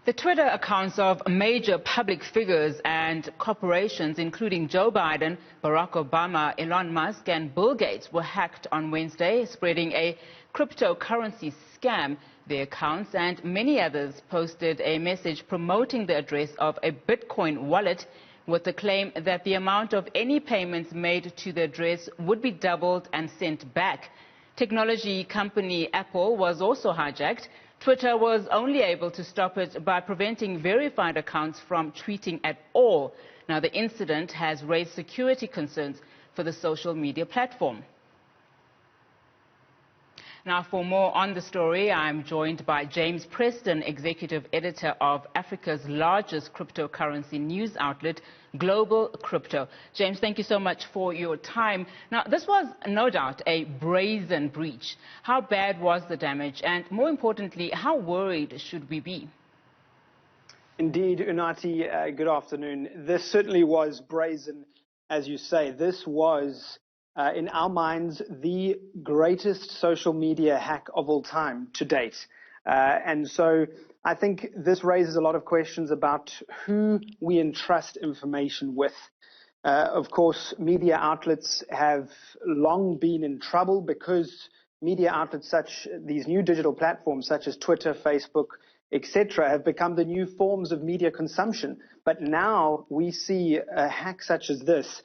The Twitter accounts of major public figures and corporations, including Joe Biden, Barack Obama, Elon Musk and Bill Gates, were hacked on Wednesday, spreading a cryptocurrency scam. The accounts and many others posted a message promoting the address of a Bitcoin wallet with the claim that the amount of any payments made to the address would be doubled and sent back. Technology company Apple was also hijacked. Twitter was only able to stop it by preventing verified accounts from tweeting at all. Now, the incident has raised security concerns for the social media platform. Now, for more on the story, I'm joined by James Preston, executive editor of Africa's largest cryptocurrency news outlet, Global Crypto. James, thank you so much for your time. Now, this was no doubt a brazen breach. How bad was the damage? And more importantly, how worried should we be? Indeed, Unati, good afternoon. This certainly was brazen, as you say. This was in our minds, the greatest social media hack of all time to date. And so I think this raises a lot of questions about who we entrust information with. Of course, media outlets have long been in trouble because media outlets these new digital platforms such as Twitter, Facebook, etc., have become the new forms of media consumption. But now we see a hack such as this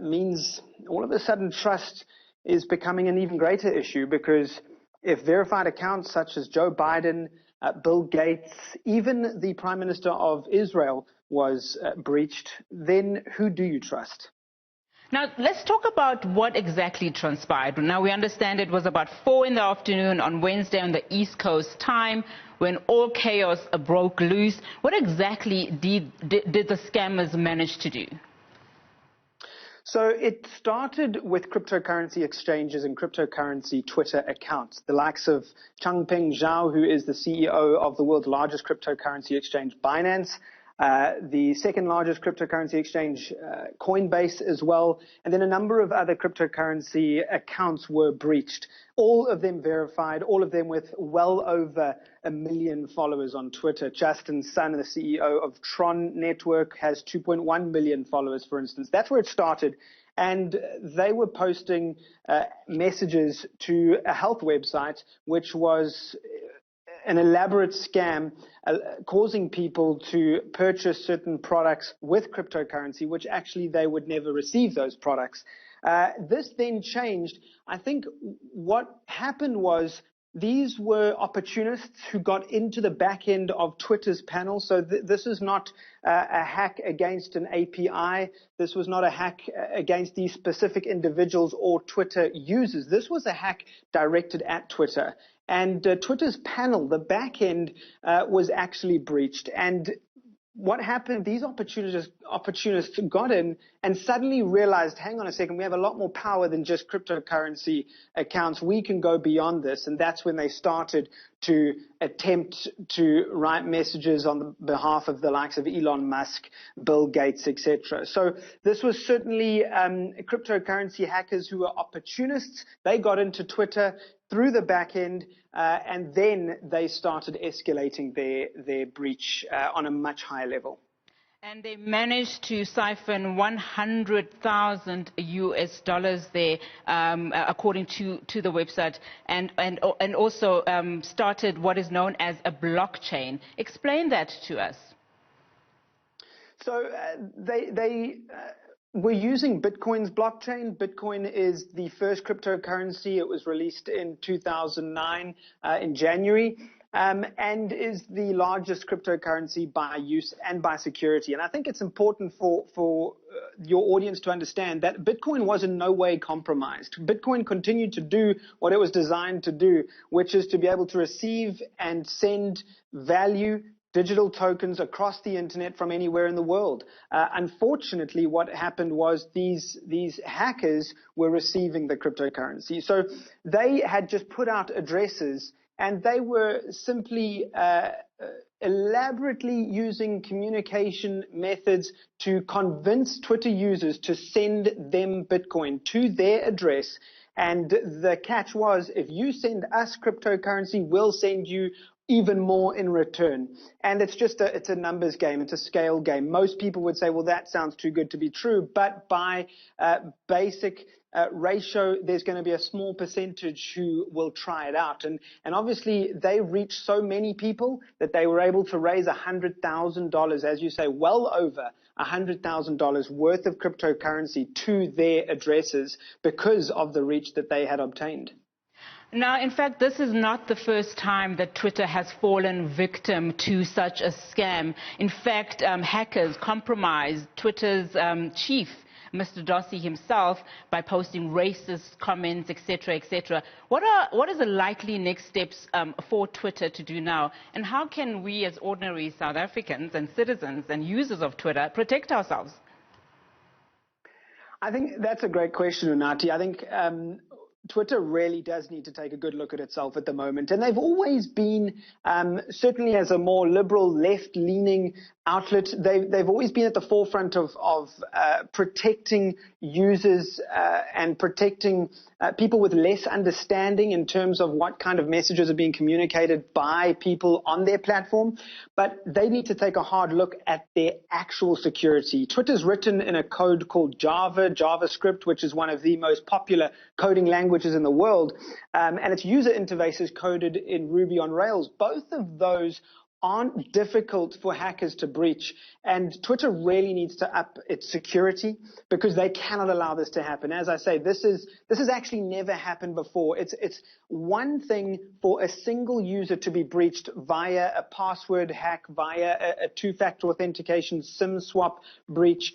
means all of a sudden trust is becoming an even greater issue, because if verified accounts such as Joe Biden, Bill Gates, even the Prime Minister of Israel was breached, then who do you trust? Now, let's talk about what exactly transpired. Now, we understand it was about 4 in the afternoon on Wednesday on the East Coast time when all chaos broke loose. What exactly did the scammers manage to do? So it started with cryptocurrency exchanges and cryptocurrency Twitter accounts. The likes of Changpeng Zhao, who is the CEO of the world's largest cryptocurrency exchange, Binance, the second largest cryptocurrency exchange, Coinbase as well, and then a number of other cryptocurrency accounts were breached. All of them verified, all of them with well over 1 million followers on Twitter. Justin Sun, the CEO of Tron Network, has 2.1 million followers, for instance. That's where it started. And they were posting messages to a health website, which was an elaborate scam, causing people to purchase certain products with cryptocurrency, which actually they would never receive those products. This then changed. I think what happened was these were opportunists who got into the back end of Twitter's panel. So this is not a hack against an API. This was not a hack against these specific individuals or Twitter users. This was a hack directed at Twitter. And Twitter's panel, the back end, was actually breached. And what happened, these opportunists got in and suddenly realized, hang on a second, we have a lot more power than just cryptocurrency accounts. We can go beyond this. And that's when they started to attempt to write messages on the behalf of the likes of Elon Musk, Bill Gates, etc. So this was certainly cryptocurrency hackers who were opportunists. They got into Twitter through the back end, and then they started escalating their breach on a much higher level. And they managed to siphon $100,000 there, according to the website, and also started what is known as a blockchain. Explain that to us. So they we're using Bitcoin's blockchain. Bitcoin is the first cryptocurrency. It was released in 2009 in January, and is the largest cryptocurrency by use and by security. And I think it's important for your audience to understand that Bitcoin was in no way compromised. Bitcoin continued to do what it was designed to do, which is to be able to receive and send value, digital tokens across the internet from anywhere in the world. Unfortunately, what happened was these hackers were receiving the cryptocurrency. So they had just put out addresses, and they were simply elaborately using communication methods to convince Twitter users to send them Bitcoin to their address. And the catch was, if you send us cryptocurrency, we'll send you even more in return. And it's a numbers game. It's a scale game. Most people would say, well, that sounds too good to be true. But by basic ratio, there's going to be a small percentage who will try it out. And obviously, they reached so many people that they were able to raise $100,000, as you say, well over $100,000 worth of cryptocurrency to their addresses because of the reach that they had obtained. Now, in fact, this is not the first time that Twitter has fallen victim to such a scam. In fact, hackers compromised Twitter's chief, Mr. Dorsey himself, by posting racist comments, etc., etc. What is the likely next steps for Twitter to do now? And how can we as ordinary South Africans and citizens and users of Twitter protect ourselves? I think that's a great question, Unati. I think Twitter really does need to take a good look at itself at the moment. And they've always been, certainly as a more liberal, left-leaning outlet, they've always been at the forefront of protecting users and protecting people with less understanding in terms of what kind of messages are being communicated by people on their platform. But they need to take a hard look at their actual security. Twitter's written in a code called JavaScript, which is one of the most popular coding languages in the world, and its user interface is coded in Ruby on Rails. Both of those aren't difficult for hackers to breach, and Twitter really needs to up its security because they cannot allow this to happen. As I say, this has actually never happened before. It's one thing for a single user to be breached via a password hack, via a two-factor authentication SIM swap breach,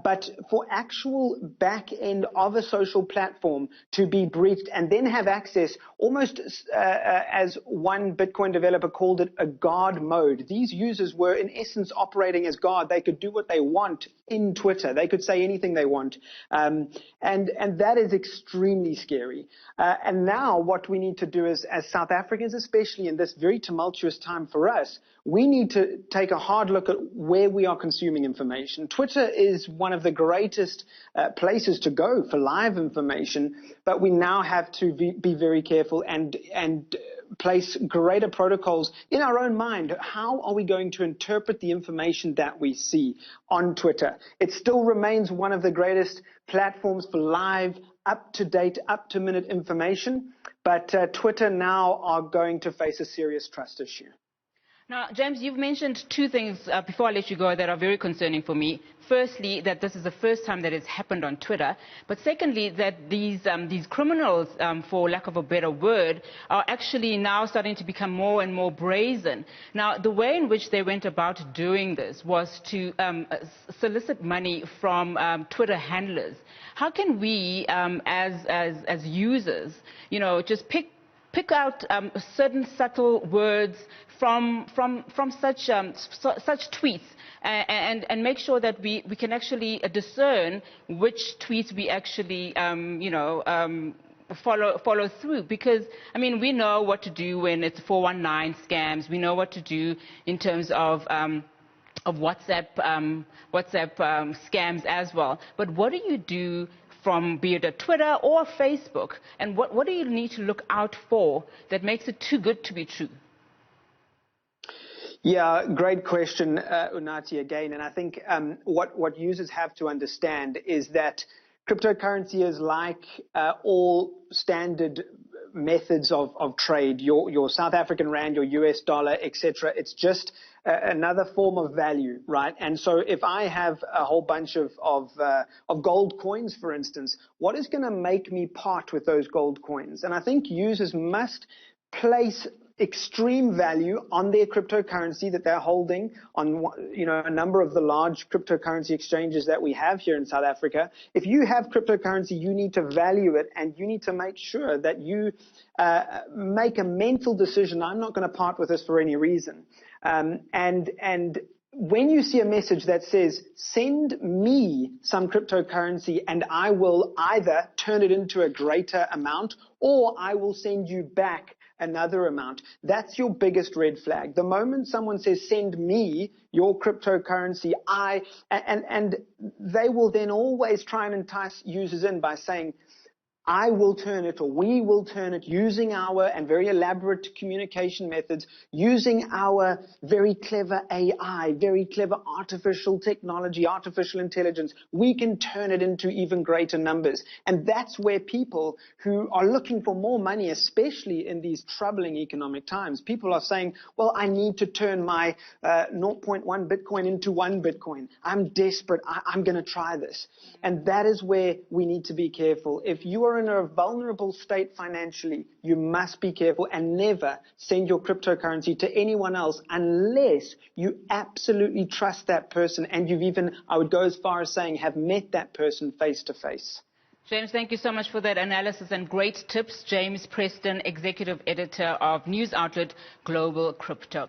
but for actual back end of a social platform to be breached and then have access almost as one Bitcoin developer called it, a guard mode. These users were in essence operating as guard. They could do what they want in Twitter. They could say anything they want. And that is extremely scary. And now what we need to do is, as South Africans, especially in this very tumultuous time for us, we need to take a hard look at where we are consuming information. Twitter is one of the greatest places to go for live information, but we now have to be very careful and place greater protocols in our own mind. How are we going to interpret the information that we see on Twitter? It still remains one of the greatest platforms for live, up-to-date, up-to-minute information, but Twitter now are going to face a serious trust issue. Now, James, you've mentioned two things before I let you go that are very concerning for me. Firstly, that this is the first time that it's happened on Twitter. But secondly, that these criminals, for lack of a better word, are actually now starting to become more and more brazen. Now, the way in which they went about doing this was to solicit money from Twitter handlers. How can we, as users, just pick out certain subtle words from such tweets and make sure that we can actually discern which tweets we actually follow through? Because I mean, we know what to do when it's 419 scams. We know what to do in terms of WhatsApp scams as well. But what do you do from be it a Twitter or Facebook, and what do you need to look out for that makes it too good to be true? Yeah, great question, Unati, again. And I think what users have to understand is that cryptocurrency is like all standard methods of trade, your South African rand, your US dollar, etc. It's just another form of value, right? And so if I have a whole bunch of gold coins, for instance, what is going to make me part with those gold coins? And I think users must place extreme value on their cryptocurrency that they're holding on, a number of the large cryptocurrency exchanges that we have here in South Africa. If you have cryptocurrency, you need to value it, and you need to make sure that you make a mental decision. I'm not going to part with this for any reason. And when you see a message that says, send me some cryptocurrency and I will either turn it into a greater amount or I will send you back another amount, that's your biggest red flag. The moment someone says, send me your cryptocurrency, and they will then always try and entice users in by saying, I will turn it, or we will turn it, using our and very elaborate communication methods, using our very clever AI, very clever artificial technology, artificial intelligence. We can turn it into even greater numbers. And that's where people who are looking for more money, especially in these troubling economic times, people are saying, well, I need to turn my 0.1 Bitcoin into 1 Bitcoin. I'm desperate. I'm going to try this. And that is where we need to be careful. If you are in a vulnerable state financially, you must be careful and never send your cryptocurrency to anyone else unless you absolutely trust that person and you've even, I would go as far as saying, have met that person face to face. James, thank you so much for that analysis and great tips. James Preston, Executive Editor of news outlet Global Crypto.